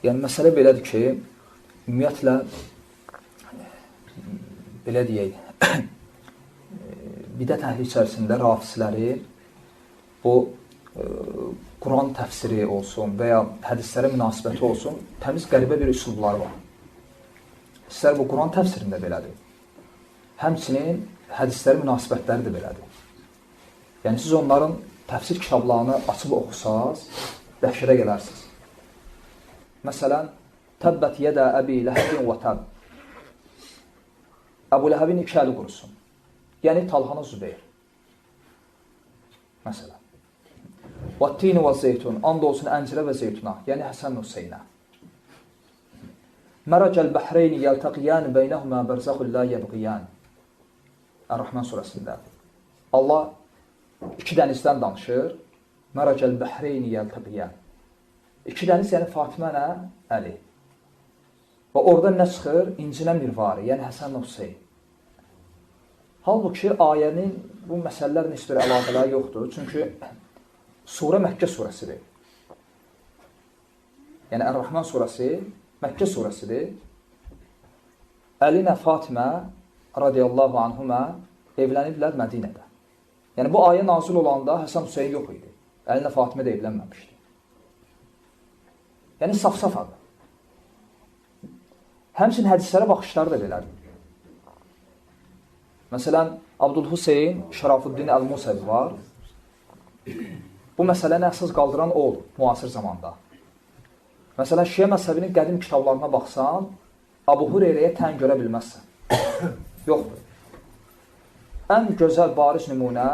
Yəni, məsələ belədir ki, ümumiyyətlə, belə deyək, bidət əhli içərisində rafisləri bu Quran təfsiri olsun və ya hədislərə münasibəti olsun, təmiz qəribə bir üsulları var. İstər bu Quran təfsirində belədir. Həmçinin hədislərə münasibətləri də belədir. Yəni, siz onların təfsir kitablarını açıb oxusaz, dəhşətə gələrsiniz. Məsələn, Təbbət yedə əbi ləhəbin və təb. Əbu Ləhəbin iki əli qurusun. Yəni, Talhanı Zübeyir. Məsələn. وَالتِّينُ وَالزَّيْتُونَ And olsun əncirə və zeytuna. Yəni, Həsən Hüseynə. مَرَجَ الْبَحْرَيْنِ يَلْتَقِيَانِ بَيْنَهُمَا بَرْزَخُ اللَّهِ يَبْغِيَانِ Ər-Rəhmən surəsində. Allah iki dənizdən danışır. مَرَجَ الْبَحْرَيْنِ يَلْتَقِيَانِ İki dəniz, yəni Fatimə nə? Əli. Və orada nə çıxır? İncinə mirvari, yəni Həsən Hüseyn. Halbuki ayənin bu məsələlərlə heç bir əlaqələri yoxdur. Çünki surə Məkkə surəsidir. Yəni Ər-Rəhmən surəsi Məkkə surəsidir. Əli ilə Fatimə radiyallahu anhumə evləniblər Mədinədə. Yəni bu ayə nazil olanda Həsən Hüseyn yox idi. Əli ilə Fatimə də evlənməmişdi. Yəni saf-safadır. Həmçinin hədislərə baxışları da belədir. Məsələn, Abdülhüseyn Şərafuddin Əl-Musəvi var. Bu məsələni əsas qaldıran o olur, müasir zamanda. Məsələn, Şiə məzhəbinin qədim kitablarına baxsan, Abu Hüreyrəyə tən görə bilməzsən. Yoxdur. Ən gözəl bariz nümunə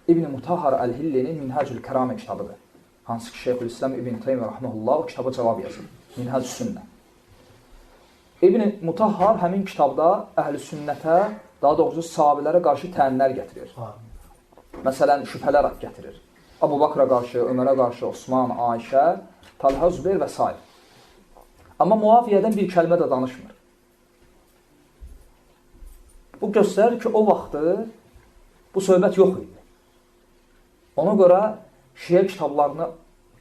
İbn-i Mutahhar Əl-Hillinin Minhacül Kəramə kitabıdır. Hansı ki, Şeyxülislam İbn Teymiyyə Rahmehullah o kitaba cavab yazır. Minhacü Sünnə. İbn-i Mutahhar həmin kitabda əhl-i sünnətə, daha doğrusu sahabilərə qarşı təənlər gətirir. Məsələn, şübhələr gətirir. Abu Bakra qarşı, Ömərə qarşı, Osman, Ayşə, Talha, Zübeyir və s. Amma Muaviyyədən bir kəlmə də danışmır. Bu göstərir ki, o vaxtı bu söhbət yox idi. Ona görə Şiə kitablarını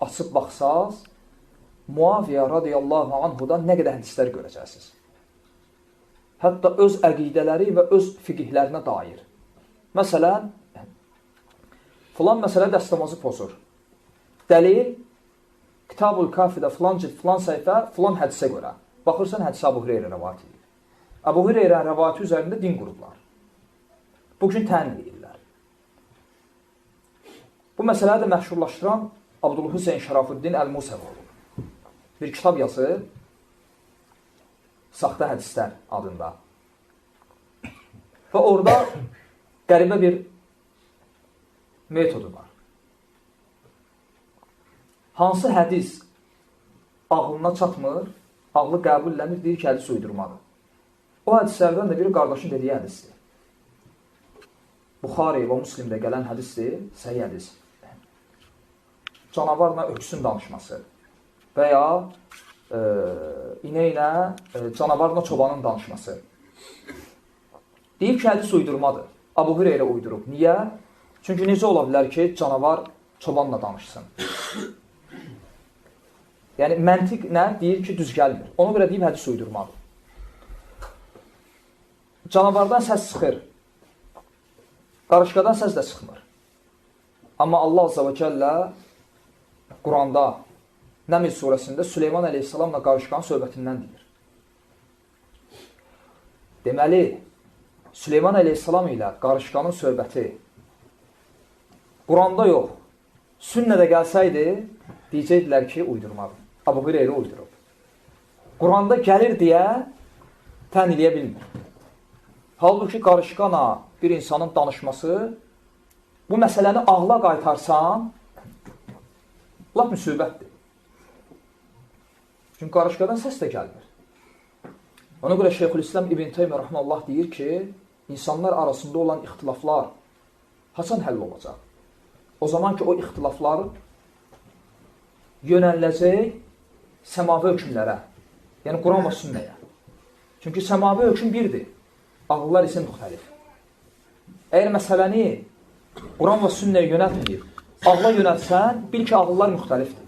açıb baxsaz, Muaviyyə radiyallahu anhudan nə qədər hədislər görəcəksiniz. Hətta öz əqidələri və öz fiqihlərinə dair. Məsələn, filan məsələ dəstəmazı pozur. Dəlil, Kitab-ül Kafidə filan cild, filan səhifə, filan hədisə görə. Baxırsan, hədisə Abu Hüreyrə rəvayət edir. Abu Hüreyrə rəvayəti üzərində din qurublar. Bugün təyin edirlər. Bu məsələləri də məşhurlaşdıran Abdülhüseyn Şərafuddin Əl-Musəvi olur. Bir kitab yazır, Saxta hədislər adında. Və orada qəribə bir metodu var. Hansı hədis ağlına çatmır, ağlı qəbul eləmir, deyir ki, hədis uydurmadır. O hədislərdən də biri qardaşın dediyi hədisdir. Buxari və Müslimdə gələn hədisdir, səhih hədis. Canavarla öküsün danışması və ya inəklə, canavarla çobanın danışması. Deyir ki, hədis uydurmadır. Abu Hüreyrə uydurub. Niyə? Çünki necə ola bilər ki, canavar çobanla danışsın? Yəni, məntiq nə? Deyir ki, düz gəlmir. Ona görə deyib, hədis uydurmadır. Canavardan səs çıxır. Qarışqadan səs də çıxmır. Amma Allah Azza və Cəllə Quranda, Nəml surəsində Süleyman əleyhissalamla qarışqanın söhbətindən deyir. Deməli, Süleyman əleyhissalam ilə qarışqanın söhbəti Quranda yox, sünnədə gəlsəydi, deyəcəkdilər ki, uydurmadır. Abu Hüreyrə uydurub. Quranda gəlir deyə tən eləyə bilmir. Halbuki qarışqana bir insanın danışması, bu məsələni ağla qaytarsan, lap müsibətdir. Çünki qarışqadan səs də gəlmir. Ona görə Şeyxülislam İbn Teymiyyə Rahmanullah deyir ki, insanlar arasında olan ixtilaflar haçan həll olacaq? O zaman ki, o ixtilaflar yönələcək səmavi hökmlərə, yəni Quran və sünnəyə. Çünki səmavi hökm birdir, ağıllar isə müxtəlif. Əgər məsələni Quran və sünnəyə yönəltməyib, ağla yönəltsən, bil ki, ağıllar müxtəlifdir.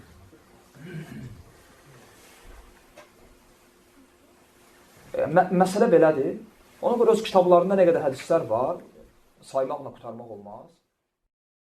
Məsələ belədir. Ona görə öz kitablarında nə qədər hədislər var, saymaqla qurtarmaq olmaz.